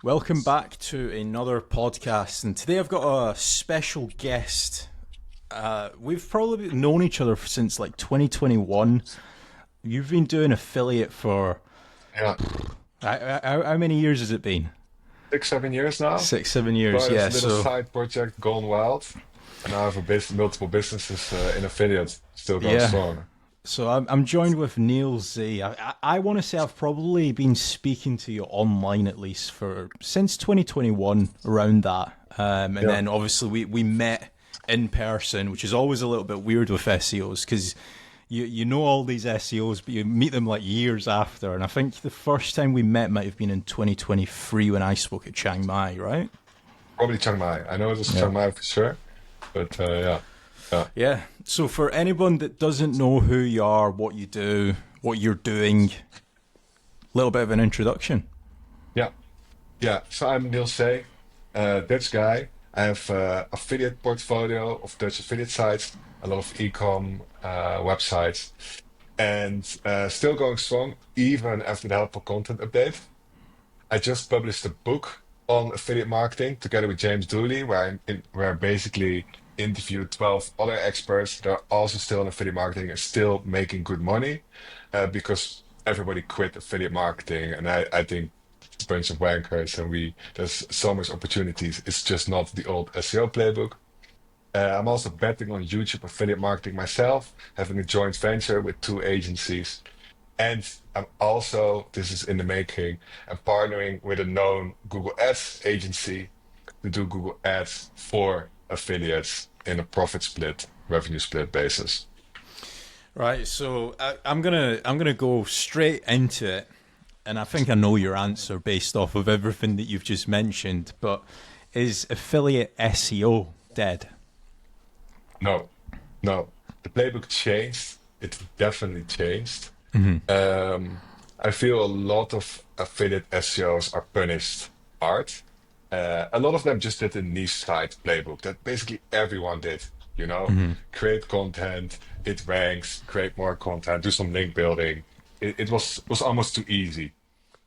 Welcome back to another podcast, and today I've got a special guest. We've probably known each other since like 2021. You've been doing affiliate for Yeah, how many years has it been? 6, 7 years now. 6, 7 years, Started as yeah. a little So side project gone wild, and now I have multiple businesses in affiliate, still going yeah, strong. so I'm joined with Niels Zee. I want to say I've probably been speaking to you online at least for since 2021 around that, and Yeah, then obviously we met in person, which is always a little bit weird with SEOs because you know all these SEOs, but you meet them like years after. And I think the first time we met might have been in 2023 when I spoke at Chiang Mai, right? probably Chiang Mai. I know it was Yeah. Chiang Mai for sure, but yeah, yeah, Yeah. So for anyone that doesn't know who you are, what you do, what you're doing, a little bit of an introduction. yeah, yeah. So I'm Niels Zee, Dutch guy. I have affiliate portfolio of Dutch affiliate sites, a lot of e-com websites, and still going strong even after the helpful content update. I just published a book on affiliate marketing together with James Dooley, where I basically interviewed 12 other experts that are also still in affiliate marketing and still making good money, because everybody quit affiliate marketing, and I think it's a bunch of wankers, and there's so much opportunities. It's just not the old SEO playbook. I'm also betting on YouTube affiliate marketing myself, having a joint venture with two agencies. And I'm also, this is in the making, I'm partnering with a known Google Ads agency to do Google Ads for affiliates in a profit split, revenue split basis. Right. So I'm gonna go straight into it, and I think I know your answer based off of everything that you've just mentioned. But is affiliate SEO dead? No, no, the playbook changed. It definitely changed. Hmm. I feel a lot of affiliate SEOs are punished hard. A lot of them just did a niche site playbook that basically everyone did. You know, Hmm. create content, it ranks, create more content, do some link building. It was almost too easy,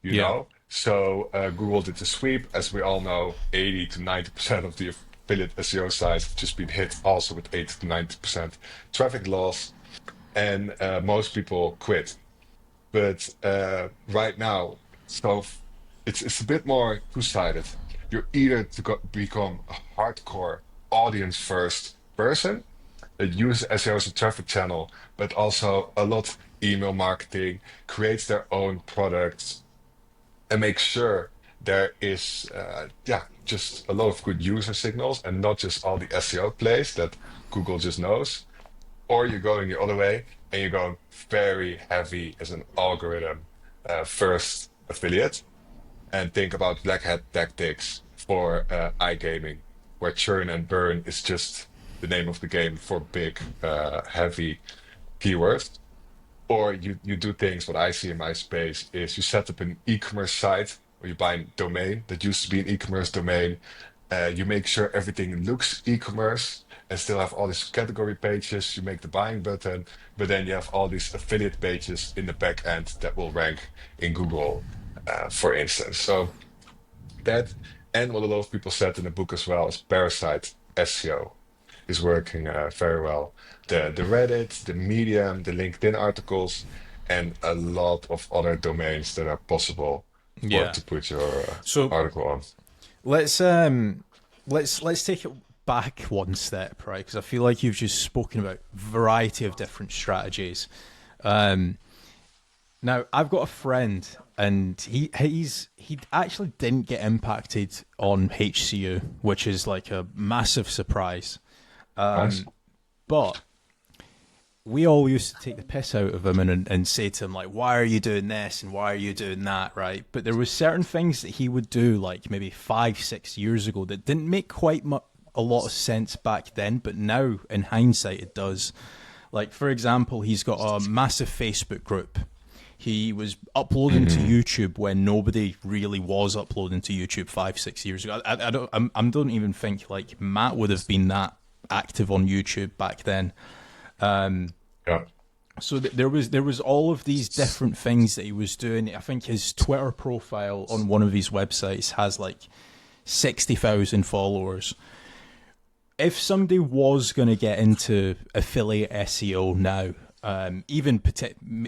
you Yeah. know. So Google did the sweep, as we all know, 80 to 90% of the affiliate SEO sites have just been hit, also with 80 to 90% traffic loss, and most people quit. But right now, so it's a bit more two-sided. You're either to become a hardcore audience-first person that uses SEO as a traffic channel, but also a lot email marketing, creates their own products, and make sure there is just a lot of good user signals and not just all the SEO plays that Google just knows. Or you're going the other way and you're going very heavy as an algorithm first affiliate, and think about black hat tactics for iGaming, where churn and burn is just the name of the game for big, heavy keywords. Or you do things, what I see in my space is you set up an e-commerce site or you buy a domain that used to be an e-commerce domain. You make sure everything looks e-commerce and still have all these category pages. You make the buying button, but then you have all these affiliate pages in the back end that will rank in Google, for instance. So that, and what a lot of people said in the book as well, is parasite SEO is working very well. The Reddit, the Medium, the LinkedIn articles, and a lot of other domains that are possible for Yeah. to put your So article on. let's um let's take it back one step, right? Because I feel like you've just spoken about variety of different strategies. Um, Now, I've got a friend, and he actually didn't get impacted on HCU, which is like a massive surprise. Nice. But we all used to take the piss out of him and say to him like, "Why are you doing this and why are you doing that?" Right? But there was certain things that he would do, like maybe 5, 6 years ago, that didn't make a lot of sense back then, but now in hindsight it does. Like for example, he's got a massive Facebook group. He was uploading to Hmm. YouTube when nobody really was uploading to YouTube 5, 6 years ago. I don't even think like Matt would have been that active on YouTube back then. Um, Yeah. So there was all of these different things that he was doing. I think his Twitter profile on one of his websites has like 60,000 followers. If somebody was going to get into affiliate SEO now, even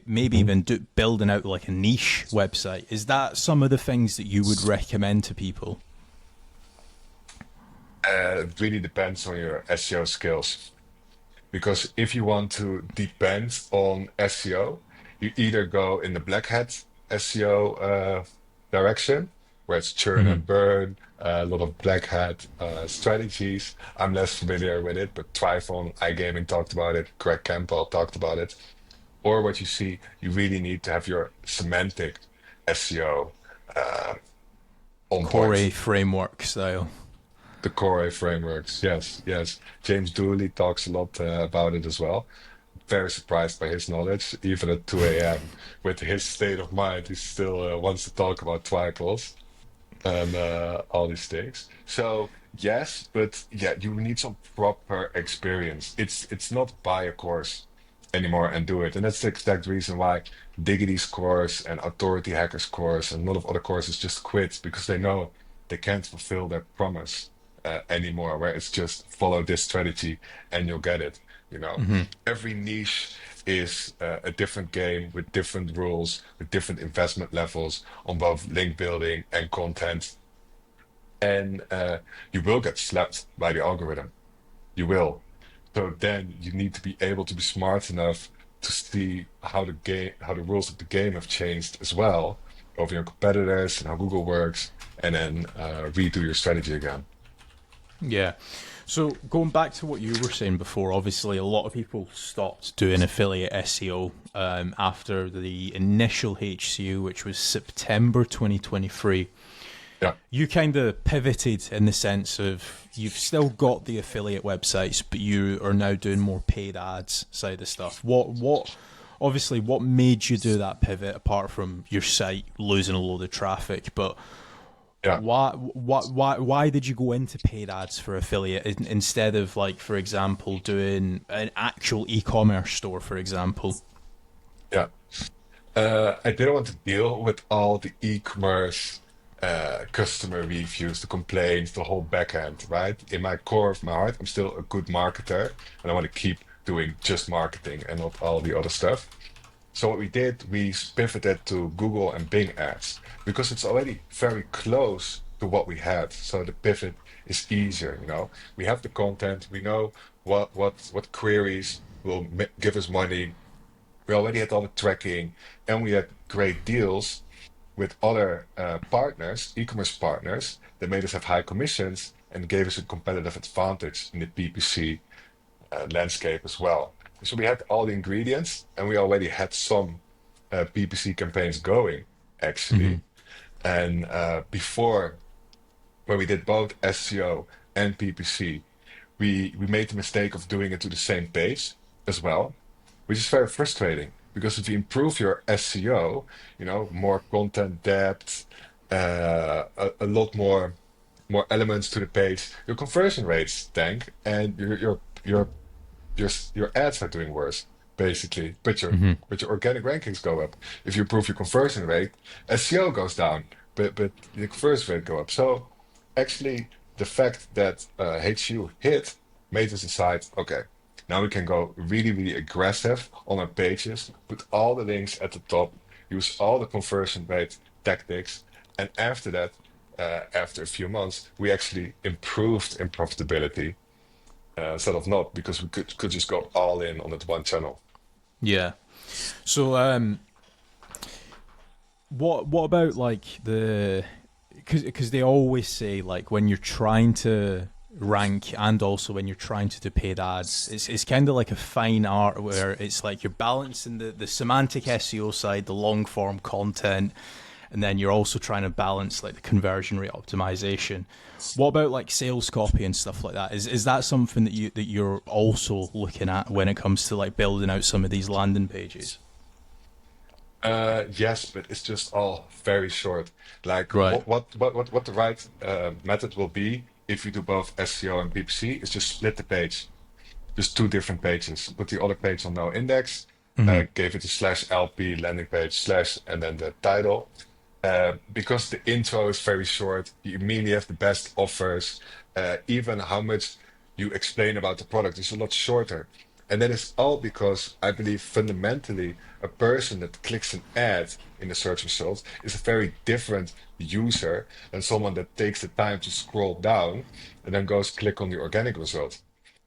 maybe even building out like a niche website, is that some of the things that you would recommend to people? It really depends on your SEO skills. Because if you want to depend on SEO, you either go in the black hat SEO direction, where it's churn Hmm. and burn, a lot of black hat strategies. I'm less familiar with it, but Tryphon, iGaming talked about it, Greg Campbell talked about it. Or what you see, you really need to have your semantic SEO uh, on Core point. framework style. The core frameworks, yes, yes. James Dooley talks a lot about it as well. Very surprised by his knowledge, even at 2 a.m. With his state of mind, he still wants to talk about triples and all these things. So yes, but yeah, you need some proper experience. It's not buy a course anymore and do it. And that's the exact reason why Diggity's course and Authority Hackers course and a lot of other courses just quit because they know they can't fulfill their promise anymore, where it's just follow this strategy and you'll get it. You know, Hmm. every niche is a different game with different rules, with different investment levels on both link building and content. And you will get slapped by the algorithm. You will. So then you need to be able to be smart enough to see how how the rules of the game have changed as well over your competitors and how Google works, and then redo your strategy again. Yeah. So going back to what you were saying before, obviously a lot of people stopped doing affiliate SEO after the initial HCU, which was September 2023. Yeah. You kind of pivoted in the sense of you've still got the affiliate websites, but you are now doing more paid ads side of stuff. Obviously, what made you do that pivot apart from your site losing a load of traffic? But Yeah. why did you go into paid ads for affiliate instead of, like, for example, doing an actual e-commerce store, for example? Yeah. I didn't want to deal with all the e-commerce customer reviews, the complaints, the whole backend, right? In my core of my heart, I'm still a good marketer and I want to keep doing just marketing and not all the other stuff. So what we did, we pivoted to Google and Bing ads because it's already very close to what we had. So the pivot is easier, you know. We have the content, we know what queries will give us money. We already had all the tracking, and we had great deals with other partners, e-commerce partners, that made us have high commissions and gave us a competitive advantage in the PPC landscape as well. So we had all the ingredients, and we already had some PPC campaigns going Hmm. actually. And before, when we did both SEO and PPC, we made the mistake of doing it to the same page as well, which is very frustrating because if you improve your SEO, you know, more content depth, a lot more elements to the page, your conversion rates tank, and your ads are doing worse, basically. Hmm. But your organic rankings go up. If you improve your conversion rate, SEO goes down, but the conversion rate go up. So actually, the fact that HU hit made us decide, okay, now we can go really, really aggressive on our pages, put all the links at the top, use all the conversion rate tactics, and after that, after a few months, we actually improved in profitability instead of not because we could just go all in on that one channel. Yeah. So, what about like because they always say, like, when you're trying to rank and also when you're trying to do paid ads, it's kind of like a fine art where it's like you're balancing the semantic SEO side, the long form content, and then you're also trying to balance like the conversion rate optimization. What about like sales copy and stuff like that? Is that something that you're also looking at when it comes to like building out some of these landing pages? Yes, but it's just all very short. Like Right. what the right method will be if you do both SEO and PPC is just split the page, just two different pages. Put the other page on no index gave it a slash LP landing page slash and then the title. Because the intro is very short, you immediately have the best offers. Even how much you explain about the product is a lot shorter. And that is all because I believe fundamentally a person that clicks an ad in the search results is a very different user than someone that takes the time to scroll down and then goes click on the organic result.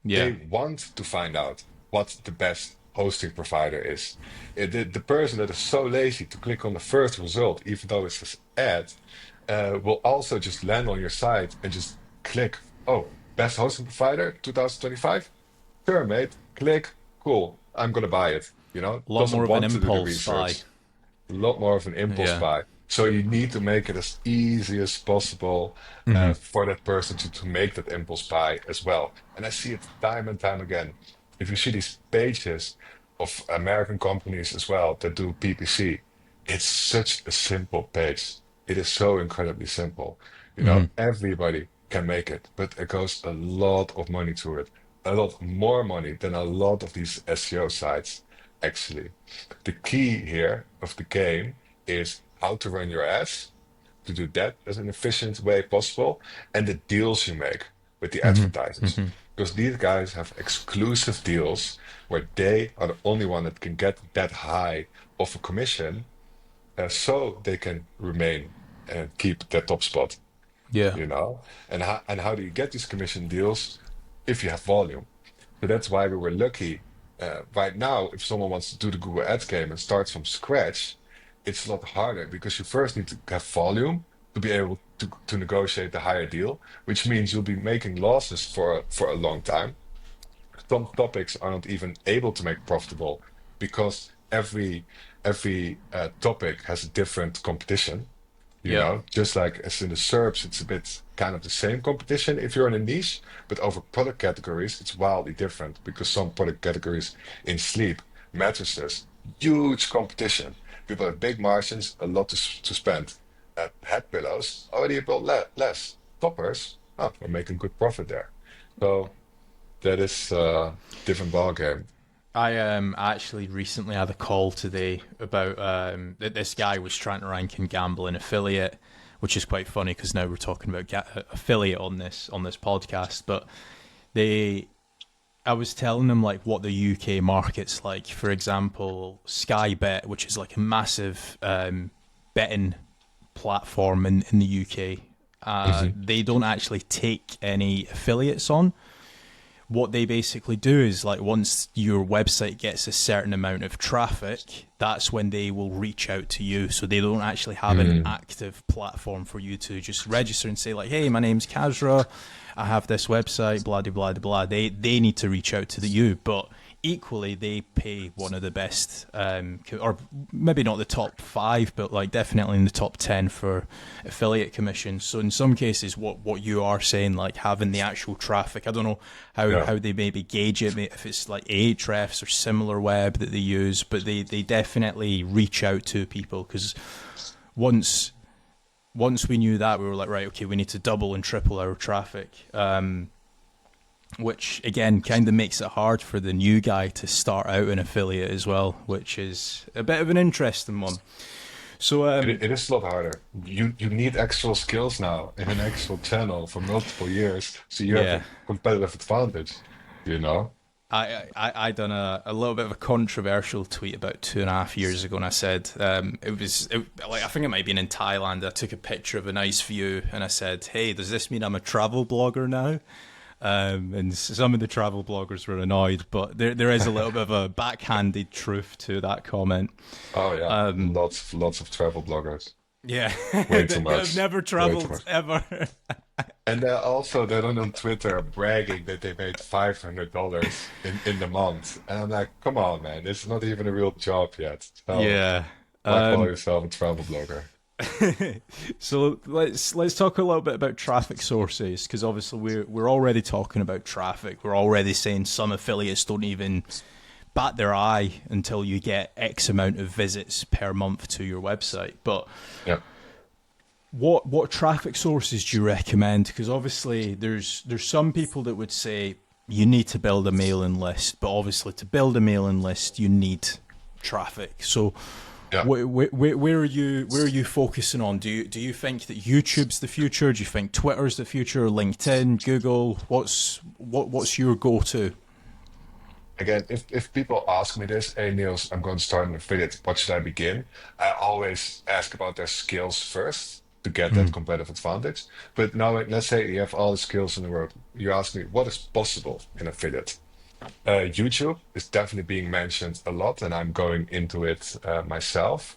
Yeah. They want to find out what the best hosting provider is. The person that is so lazy to click on the first result, even though it's an ad, will also just land on your site and just click, oh, best hosting provider 2025? Sure, mate. Click, cool. I'm gonna buy it. A lot more Doesn't of an want to do the impulse buy. research. A lot more of an impulse Yeah. buy. So you need to make it as easy as possible for that person to make that impulse buy as well. And I see it time and time again. If you see these pages of American companies as well that do PPC, it's such a simple page. It is so incredibly simple. Everybody can make it, but it goes a lot of money to it. A lot more money than a lot of these SEO sites, actually. The key here of the game is how to run your ads, to do that as an efficient way possible, and the deals you make with the advertisers. Because these guys have exclusive deals where they are the only one that can get that high of a commission, so they can remain and keep their top spot, Yeah. you know? And how do you get these commission deals? If you have volume. So that's why we were lucky. Right now, if someone wants to do the Google Ads game and starts from scratch, it's a lot harder because you first need to have volume to be able to negotiate the higher deal, which means you'll be making losses for a long time. Some topics are not even able to make profitable because every topic has a different competition. Yeah. Just like as in the SERPs, it's a bit kind of the same competition if you're in a niche, but over product categories, it's wildly different because some product categories in sleep, mattresses, huge competition. People have big margins, a lot to spend. Head pillows, already a bit less. Toppers, we're making good profit there. So that is a different ballgame. I actually recently had a call today about that this guy was trying to rank in gambling affiliate, which is quite funny because now we're talking about affiliate on this podcast. But I was telling them like what the UK market's like. For example, Sky Bet, which is like a massive betting platform in the UK. They don't actually take any affiliates on. What they basically do is like once your website gets a certain amount of traffic, that's when they will reach out to you. So they don't actually have an active platform for you to just register and say like, hey, my name's Kasra, I have this website, blah, blah, blah, blah. They need to reach out to you, but equally they pay one of the best, or maybe not the top 5, but like definitely in the top 10 for affiliate commissions. So in some cases, what you are saying, like having the actual traffic, I don't know how they maybe gauge it, if it's like Ahrefs or similar web that they use, but they definitely reach out to people because once we knew that, we were like, right, okay, we need to double and triple our traffic. Which again kind of makes it hard for the new guy to start out an affiliate as well, which is a bit of an interesting one. So It is a lot harder. You need actual skills now in an actual channel for multiple years, so you have a competitive advantage. You know. I done a little bit of a controversial tweet about 2.5 years ago, and I said like I think it might have been in Thailand. I took a picture of a nice view, and I said, "Hey, does this mean I'm a travel blogger now?" And some of the travel bloggers were annoyed, but there is a little bit of a backhanded truth to that comment. Oh yeah, lots of travel bloggers. Yeah, Way too I've much. never Way too traveled much. ever. And they're on Twitter bragging that they made $500 in the month, and I'm like, come on, man, it's not even a real job yet. So Yeah. why call yourself a travel blogger? So let's talk a little bit about traffic sources, because obviously we're already talking about traffic. We're already saying some affiliates don't even bat their eye until you get X amount of visits per month to your website. But Yeah. what traffic sources do you recommend? Because obviously there's some people that would say you need to build a mailing list, but obviously to build a mailing list you need traffic. So Yeah. where are you focusing on? Do you think that YouTube's the future? Do you think Twitter's the future? LinkedIn, Google? What's your go-to? Again, if people ask me this, hey Niels, I'm going to start an affiliate, what should I begin? I always ask about their skills first to get that Mhm. competitive advantage. But now, let's say you have all the skills in the world. You ask me, what is possible in affiliate? YouTube is definitely being mentioned a lot, and I'm going into it myself.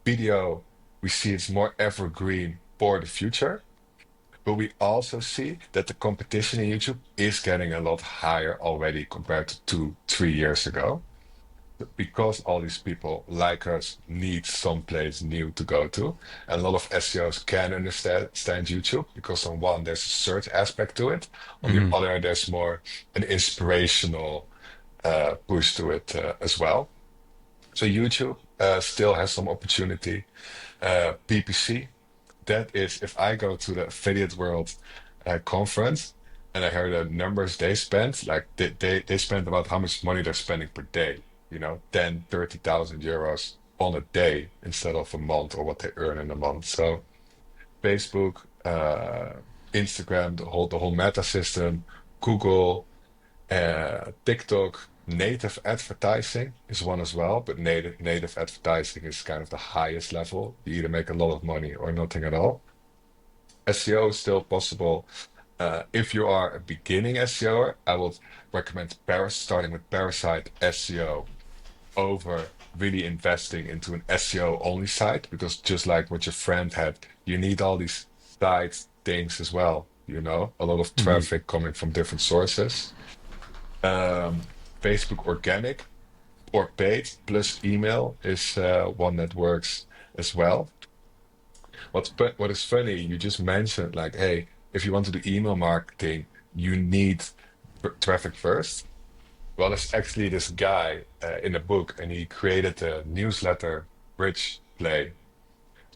Video, we see it's more evergreen for the future. But we also see that the competition in YouTube is getting a lot higher already compared to 2, 3 years ago. Because all these people like us need someplace new to go to. And a lot of SEOs can understand YouTube because on one, there's a search aspect to it. On the Mhm. other, there's more an inspirational push to it as well. So YouTube still has some opportunity. PPC, that is, if I go to the affiliate world conference and I hear the numbers they spend, like they spend about how much money they're spending per day, 10, 30,000 euros on a day instead of a month or what they earn in a month. So Facebook, Instagram, the whole meta system, Google, TikTok, native advertising is one as well, but native advertising is kind of the highest level. You either make a lot of money or nothing at all. SEO is still possible. If you are a beginning SEOer, I would recommend starting with Parasite SEO over really investing into an SEO only site because just like what your friend had, you need all these side things as well. A lot of Mhm. traffic coming from different sources. Um, Facebook organic or paid plus email is one that works as well. What is funny, you just mentioned like, hey, if you want to do email marketing, you need traffic first. Well, there's actually this guy in a book, and he created a newsletter bridge play.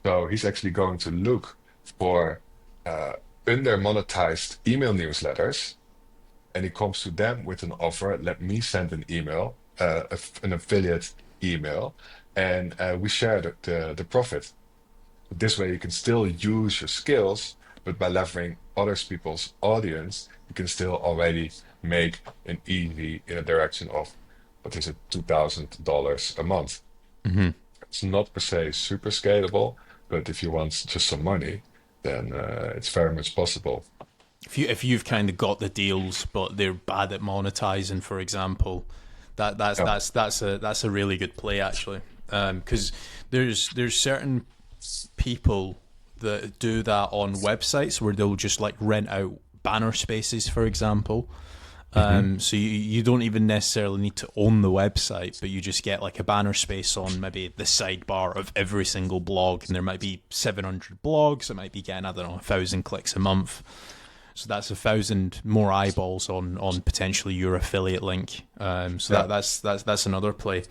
So he's actually going to look for uh, under monetized email newsletters, and he comes to them with an offer. Let me send an email, an affiliate email, and we share the profit. This way, you can still use your skills, but by leveraging other people's audience, you can still already make an easy in a direction of what is it, $2,000 a month. Mhm. It's not per se super scalable, but if you want just some money, then it's very much possible. If you've kind of got the deals, but they're bad at monetizing, for example, that that's Yeah, that's that's a really good play actually, because there's certain people that do that on websites where they'll just like rent out banner spaces, for example. hmm So you don't even necessarily need to own the website, but you just get like a banner space on maybe the sidebar of every single blog, and there might be 700 blogs. It might be getting, I don't know, 1,000 clicks a month. So that's 1,000 more eyeballs on potentially your affiliate link. So yeah, that's another play.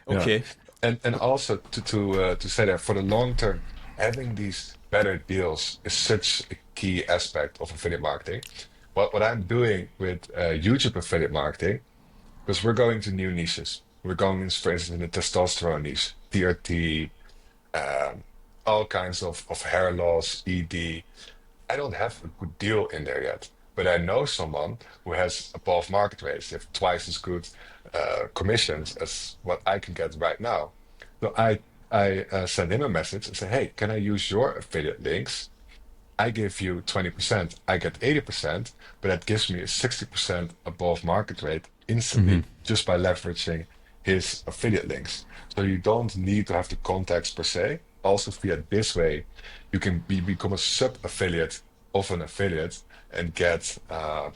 yeah. Okay. And also to say that for the long term, having these better deals is such a key aspect of affiliate marketing. What I'm doing with YouTube affiliate marketing, because we're going to new niches. We're going, for instance, in the testosterone niche, TRT, um, all kinds of hair loss, ED. I don't have a good deal in there yet, but I know someone who has above market rates. They have twice as good commissions as what I can get right now. So I send him a message and say, hey, can I use your affiliate links? I give you 20%, I get 80%, but that gives me a 60% above market rate Hmm. instantly just by leveraging his affiliate links. So you don't need to have the contacts per se. Also, via this way, you can become a sub affiliate of an affiliate and get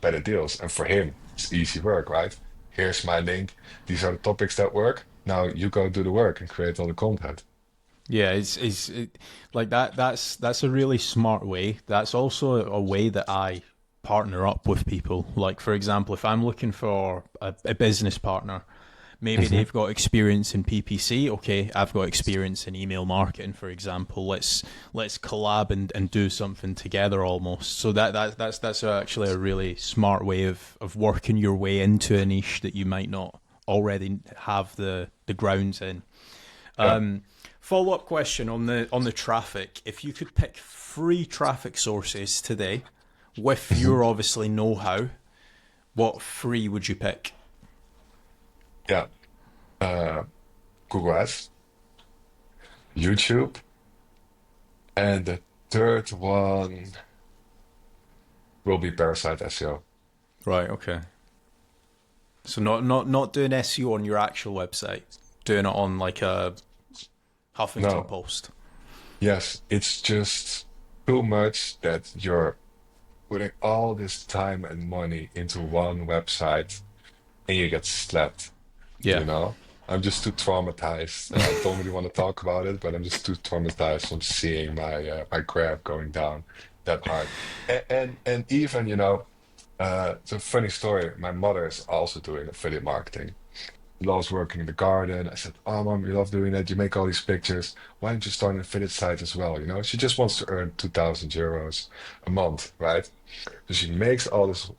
better deals. And for him, it's easy work, right? Here's my link. These are the topics that work. Now you go do the work and create all the content. Yeah, like that. That's a really smart way. That's also a way that I partner up with people. Like for example, if I'm looking for a business partner, maybe hmm they've got experience in PPC. Okay, I've got experience in email marketing, for example. Let's collab and do something together almost. So that's actually a really smart way of working your way into a niche that you might not already have the grounds in. Yeah. Follow up question on the traffic. If you could pick 3 traffic sources today, with your obviously know how, what 3 would you pick? Yeah. Uh, Google Ads, YouTube, and the third one will be Parasite SEO. Right. Okay. So not doing SEO on your actual website, doing it on like a Huffington No, Post. yes, it's just too much that you're putting all this time and money into one website and you get slapped, Yeah. you know? I'm just too traumatized. I don't really want to talk about it, but I'm just too traumatized from seeing my graph going down that hard. And even, it's a funny story. My mother is also doing affiliate marketing. Loves working in the garden. I said, "Oh, mom, you love doing that. You make all these pictures. Why don't you start an affiliate site as well?" She just wants to earn 2,000 euros a month, right? So she makes all this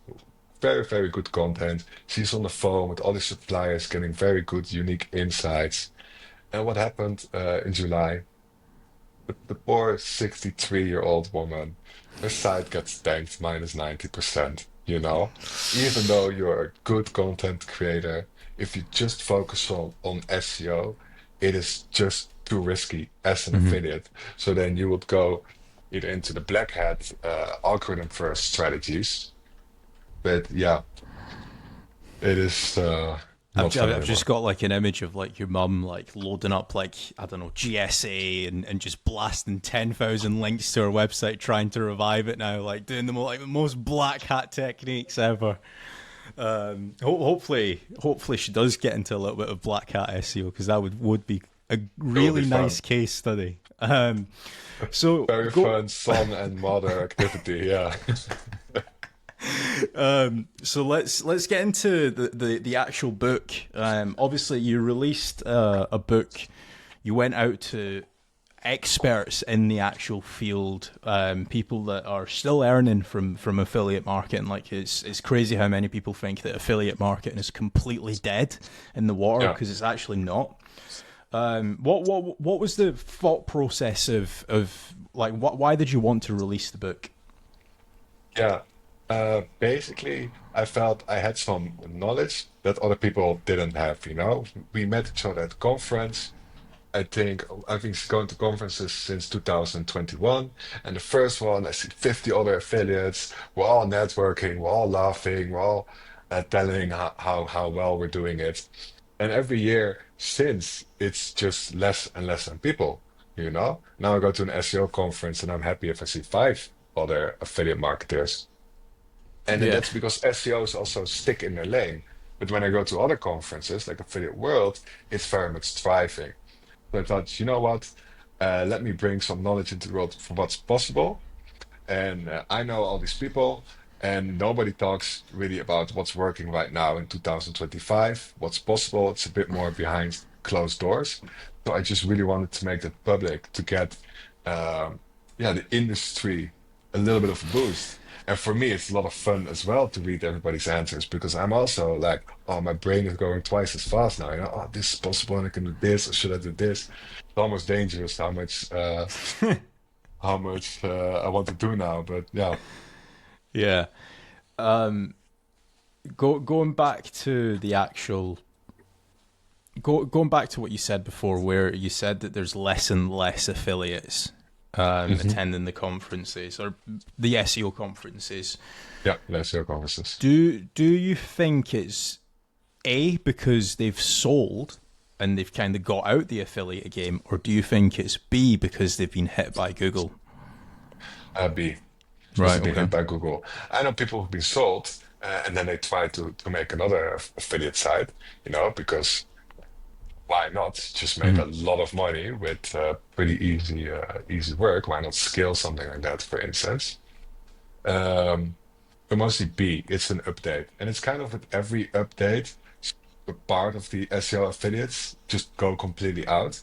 very, very good content. She's on the phone with all these suppliers, getting very good, unique insights. And what happened in July? The poor 63-year-old woman, her site gets tanked minus 90%, Even though you're a good content creator, if you just focus on SEO, it is just too risky as an Hmm. affiliate. So then you would go either into the black hat algorithm first strategies. But yeah, it is not fun I've just anymore. got like an image of like your mum like loading up like I don't know GSA and just blasting 10,000 links to her website trying to revive it now, like doing the most black hat techniques ever. Hopefully she does get into a little bit of black hat SEO because that would be a It will be really nice fun. case study. So Very go. fun son and mother activity, yeah. So let's get into the actual book. Obviously, you released a book. You went out to experts in the actual field, people that are still earning from affiliate marketing. Like it's crazy how many people think that affiliate marketing is completely dead in the water Yeah. because it's actually not. What was the thought process of like why did you want to release the book? Yeah. Basically, I felt I had some knowledge that other people didn't have. We met each other at conference. I've been going to conferences since 2021, and the first one I see 50 other affiliates. We're all networking, we're all laughing, we're all telling how well we're doing it. And every year since, it's just less and less than people. Now I go to an SEO conference and I'm happy if I see 5 other affiliate marketers. And then Yeah. that's because SEOs also stick in their lane. But when I go to other conferences like Affiliate World, it's very much thriving. So I thought, you know what? Let me bring some knowledge into the world for what's possible. And I know all these people, and nobody talks really about what's working right now in 2025, what's possible. It's a bit more behind closed doors. So I just really wanted to make that public to get, yeah, the industry a little bit of a boost. And for me, it's a lot of fun as well to read everybody's answers because I'm also like, oh, my brain is going twice as fast now. Oh, this is possible, and I can do this, or should I do this? It's almost dangerous how much I want to do now. But yeah, Yeah. Going back to the actual going back to what you said before, where you said that there's less and less affiliates hmm attending the conferences or the SEO conferences. yeah, let's hear conferences. Do you think it's A because they've sold and they've kind of got out the affiliate game, or do you think it's B because they've been hit by Google? B, because Right. it's been Okay. hit by Google. I know people who've been sold, and then they try to make another affiliate site, because why not? Just made a Mhm. lot of money with pretty easy work. Why not scale something like that, for instance? Um, but mostly B, it's an update. And it's kind of with every update, a part of the SEO affiliates just go completely out.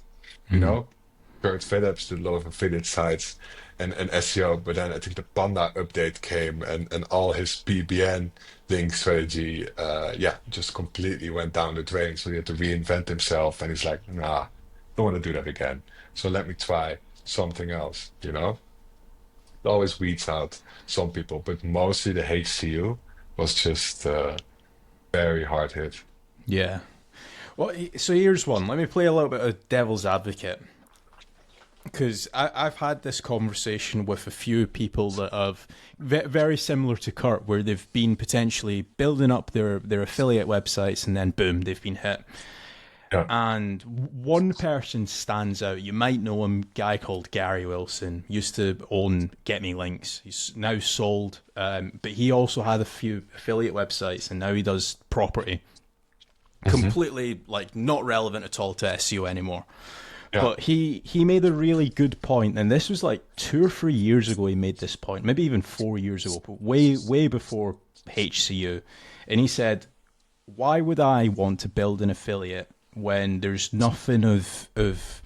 You Mhm. know, Kurt Phillips did a lot of affiliate sites, and SEO. But then I think the Panda update came, and all his PBN link strategy, yeah, just completely went down the drain. So he had to reinvent himself, and he's like, nah, don't want to do that again. So let me try something else, you know? It always weeds out some people, but mostly the HCU was just very hard hit. Yeah. Well, so here's one. Let me play a little bit of devil's advocate, because I've had this conversation with a few people that have very similar to Kurt, where they've been potentially building up their affiliate websites, and then boom, they've been hit. Yeah. And one person stands out. You might know him, guy called Gary Wilson. Used to own Get Me Links. He's now sold, but he also had a few affiliate websites, and now he does property. Completely like not relevant at all to SEO anymore. Yeah. But he made a really good point, and this was like 2 or 3 years ago. He made this point, maybe even 4 years ago, but way before HCU. And he said, "Why would I want to build an affiliate when there's nothing of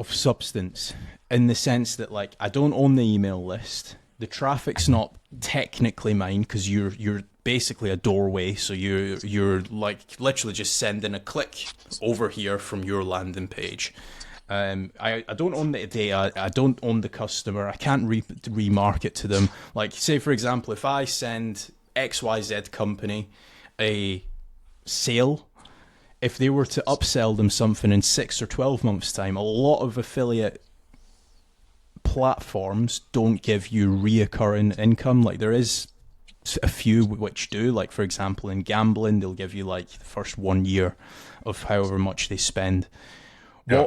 substance, in the sense that, like, I don't own the email list. The traffic's not technically mine, because you're basically a doorway, so you're like literally just sending a click over here from your landing page. I don't own the data. I don't own the customer. I can't remarket to them. Like, say for example, if I send XYZ company a sale, if they were to upsell them something in 6 or 12 months' time, a lot of affiliate platforms don't give you reoccurring income. Like, there is a few which do. Like, for example, in gambling, they'll give you like the first 1 year of however much they spend. Yeah.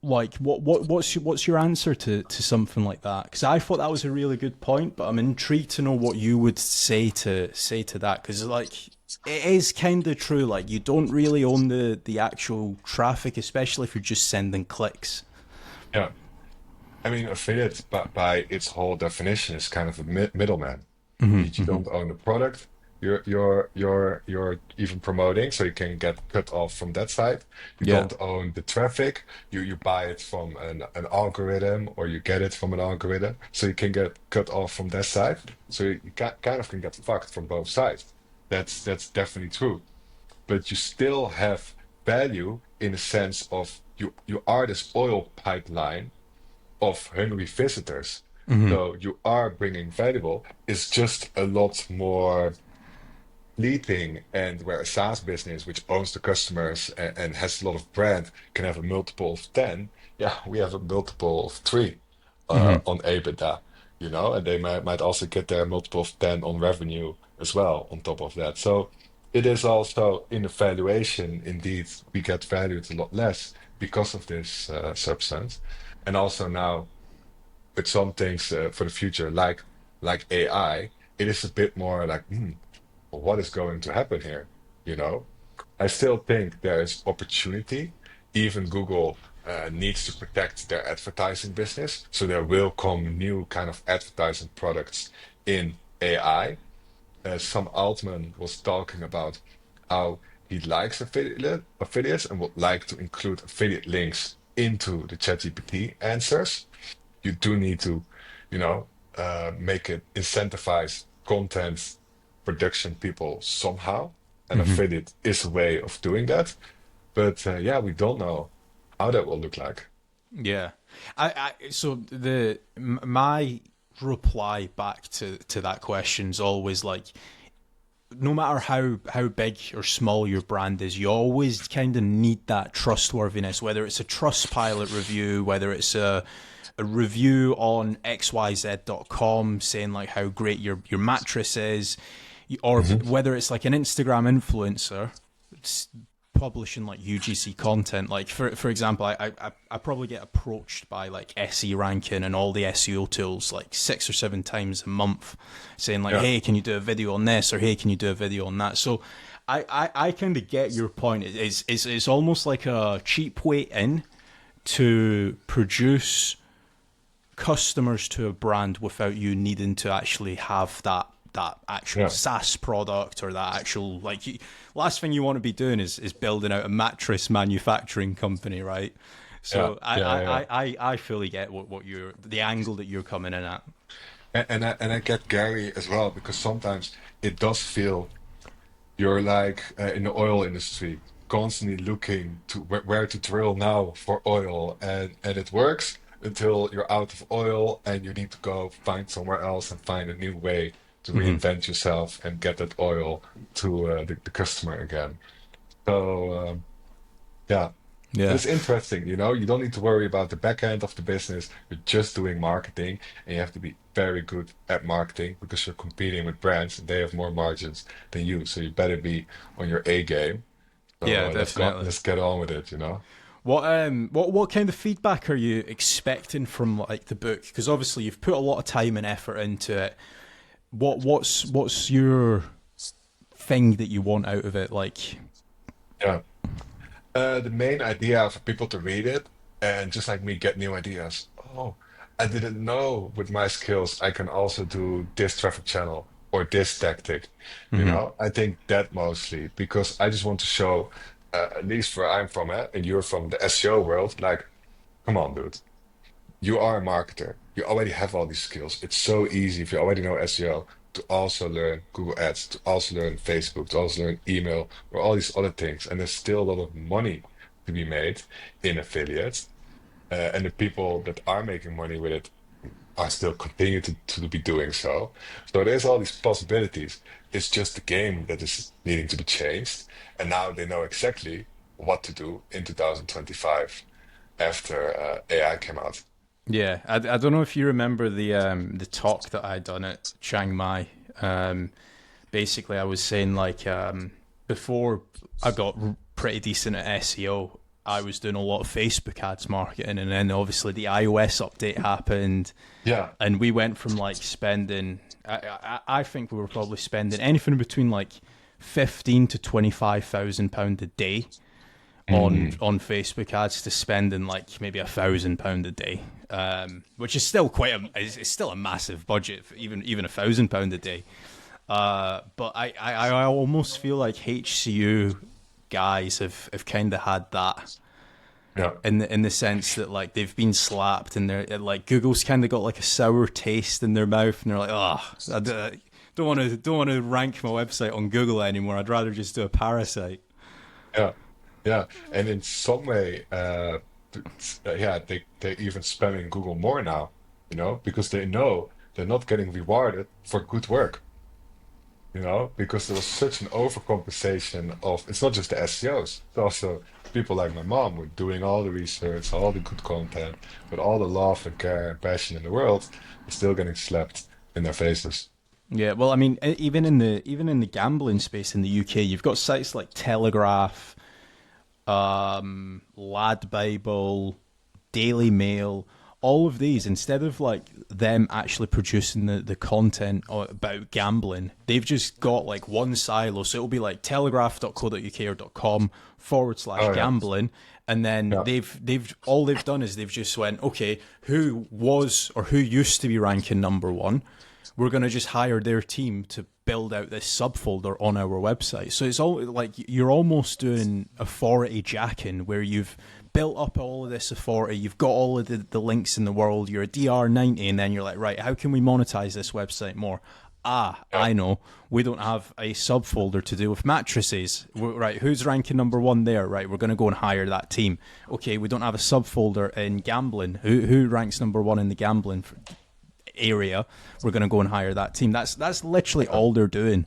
What's your answer to something like that? Because I thought that was a really good point, but I'm intrigued to know what you would say to that, because like it is kind of true. Like, you don't really own the actual traffic, especially if you're just sending clicks. Yeah. I mean, affiliate by its whole definition is kind of a middleman. You don't own the product. You're even promoting, so you can get cut off from that side. You Yeah. don't own the traffic. You buy it from an algorithm, or you get it from an algorithm, so you can get cut off from that side. So you kind of can get fucked from both sides. That's definitely true. But you still have value in the sense of you are this oil pipeline of hungry visitors. So you are bringing valuable. It's just a lot more fleeting, and where a SaaS business, which owns the customers and has a lot of brand, can have a multiple of 10. Yeah, we have a multiple of 3 on EBITDA, you know, and they might also get their multiple of 10 on revenue as well on top of that. So it is also in the valuation, indeed, we get valued a lot less because of this substance. And also now, with some things for the future, like AI, it is a bit more like, what is going to happen here? You know, I still think there is opportunity. Even Google needs to protect their advertising business, so there will come new kind of advertising products in AI. Sam Altman was talking about how he likes affiliates and would like to include affiliate links into the ChatGPT answers. You do need to, you know, make it incentivize content production people somehow. And affiliate is a way of doing that. But yeah, we don't know how that will look like. Yeah, so my reply back to that question is always like, no matter how big or small your brand is, you always kind of need that trustworthiness. Whether it's a Trustpilot review, whether it's a review on xyz.com saying like how great your mattress is, or whether it's like an Instagram influencer publishing like UGC content. Like, for example, I probably get approached by like SE ranking and all the SEO tools like 6 or 7 times a month saying like, Yeah. hey, can you do a video on this, or hey, can you do a video on that? So I kind of get your point. It's almost like a cheap way in to produce customers to a brand without you needing to actually have that actual Yeah. SaaS product, or that actual, like, last thing you want to be doing is building out a mattress manufacturing company, right? yeah, So yeah, yeah. I fully get what you're the angle that you're coming in at. And I get Gary as well because sometimes it does feel you're like in the oil industry, constantly looking to where to drill now for oil, and it works until you're out of oil and you need to go find somewhere else and find a new way to Hmm. reinvent yourself and get that oil to the customer again. So yeah, but Yeah. it's interesting, you know. You don't need to worry about the back end of the business. You're just doing marketing, and you have to be very good at marketing because you're competing with brands and they have more margins than you. So you better be on your A game. Yeah, So let's go. definitely. Let's get on with it, you know. What kind of feedback are you expecting from like the book? Because obviously you've put a lot of time and effort into it. What's your thing that you want out of it? Like, Yeah. The main idea for people to read it and just like me get new ideas. Oh, I didn't know with my skills I can also do this traffic channel or this tactic. You hmm know, I think that mostly because I just want to show, at least where I'm from, and you're from the SEO world, like, come on, dude. You are a marketer. You already have all these skills. It's so easy if you already know SEO to also learn Google Ads, to also learn Facebook, to also learn email, or all these other things. And there's still a lot of money to be made in affiliates. And the people that are making money with it are still continue to be doing so. So there's all these possibilities. It's just the game that is needing to be changed. And now they know exactly what to do in 2025 after AI came out. yeah, I don't know if you remember the talk that I done at Chiang Mai. Um, Basically, I was saying like before I got pretty decent at SEO, I was doing a lot of Facebook ads marketing, and then obviously the iOS update happened, Yeah. and we went from like spending. I think we were probably spending anything between like 15 to 25,000 pound a day Mm. on Facebook ads to spending like maybe £1,000 a day, which is still quite it's still a massive budget for even £1,000 a day. But I almost feel like HCU guys have kind of had that Yeah. in the sense that like they've been slapped and they're like Google's kind of got like a sour taste in their mouth and they're like, oh, don't want to rank my website on Google anymore. I'd rather just do a parasite. Yeah. Yeah. And in some way, yeah, they're even spamming Google more now, you know, because they know they're not getting rewarded for good work, you know, because there was such an overcompensation of it's not just the SEOs, it's also people like my mom who are doing all the research, all the good content, with all the love and care and passion in the world, are still getting slapped in their faces. Yeah, well, I mean, even in the gambling space in the UK, you've got sites like Telegraph, Lad Bible, Daily Mail, all of these, instead of like them actually producing the content about gambling, they've just got like one silo. So it'll be like telegraph.co.uk or .com forward slash Oh yeah. gambling. And then Yeah. they've all they've done is they've just went, okay, who was or who used to be ranking number one? We're going to just hire their team to build out this subfolder on our website. So it's all like you're almost doing authority jacking where you've built up all of this authority, you've got all of the links in the world, you're a DR90, and then you're like, right, how can we monetize this website more? Yeah. I know. We don't have a subfolder to do with mattresses. Right, who's ranking number one there? Right, we're going to go and hire that team. Okay, we don't have a subfolder in gambling. Who ranks number one in the gambling area? We're going to go and hire that team. That's literally all they're doing.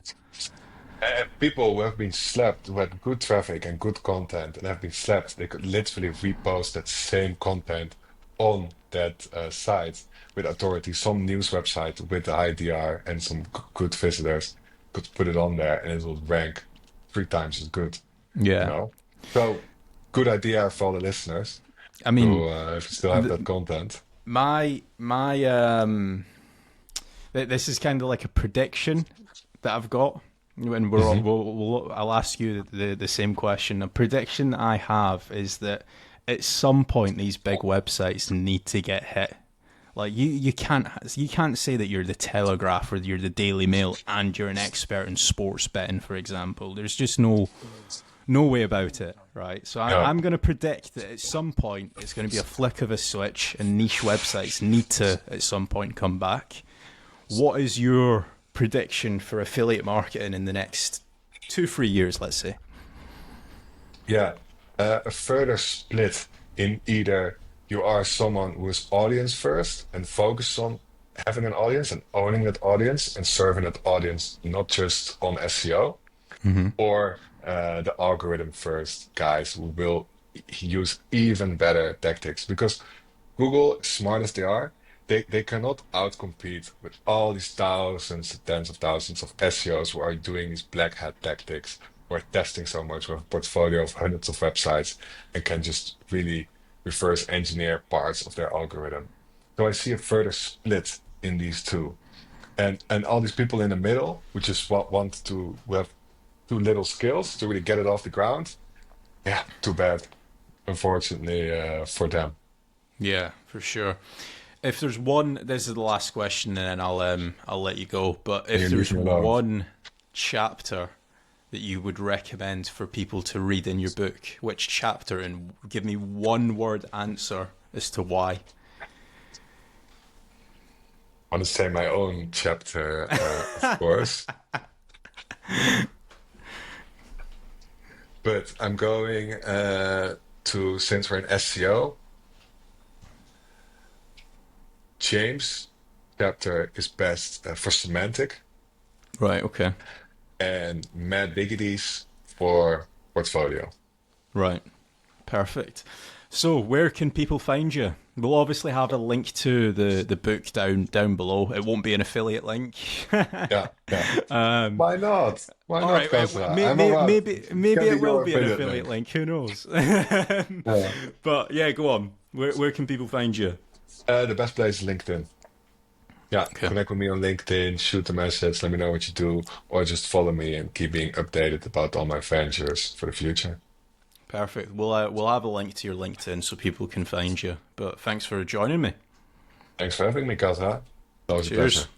And people who have been slapped, who had good traffic and good content, and have been slapped, they could literally repost that same content on that site with authority. Some news website with the IDR and some good visitors could put it on there, and it will rank 3 times as good. You Yeah, know, so good idea for all the listeners I mean, who if you still have that content. my this is kind of like a prediction that I've got. When Hmm. I'll ask you the same question. A prediction that I have is that at some point these big websites need to get hit. Like you can't say that you're the Telegraph or you're the Daily Mail and you're an expert in sports betting, for example. There's just no way about it. right? So Yeah. I'm going to predict that at some point it's going to be a flick of a switch and niche websites need to, at some point, come back. What is your prediction for affiliate marketing in the next 2-3 years, let's say? Yeah, a further split in either you are someone who is audience first and focus on having an audience and owning that audience and serving that audience, not just on SEO, or the algorithm first guys who will use even better tactics because Google, as smart as they are, they cannot outcompete with all these thousands, tens of thousands of SEOs who are doing these black hat tactics or testing so much with a portfolio of hundreds of websites and can just really reverse engineer parts of their algorithm. So I see a further split in these two. And all these people in the middle who just want to who have too little skills to really get it off the ground. Yeah, too bad, unfortunately, for them. Yeah, for sure. If there's one, this is the last question, and then I'll let you go. But And if you leave there's me alone. one chapter that you would recommend for people to read in your book, which chapter? And give me one word answer as to why. I want to say my own chapter, of course, but I'm going to, since we're in SEO, James' chapter is best for semantic, Right. Okay. and Matt Biggity's for portfolio. Right. Perfect. So, where can people find you? We'll obviously have a link to the book down below. It won't be an affiliate link. Yeah, yeah. Why not? Why All not, right, Kasra? I'm around. maybe Can be it will your be an affiliate affiliate link. link. Who knows? Yeah. But yeah, go on. Where can people find you? The best place is LinkedIn. Yeah, Okay, connect with me on LinkedIn, shoot a message, let me know what you do, or just follow me and keep being updated about all my ventures for the future. perfect. We'll have a link to your LinkedIn so people can find you. But thanks for joining me. Thanks for having me, Kasra. Always a Cheers. pleasure.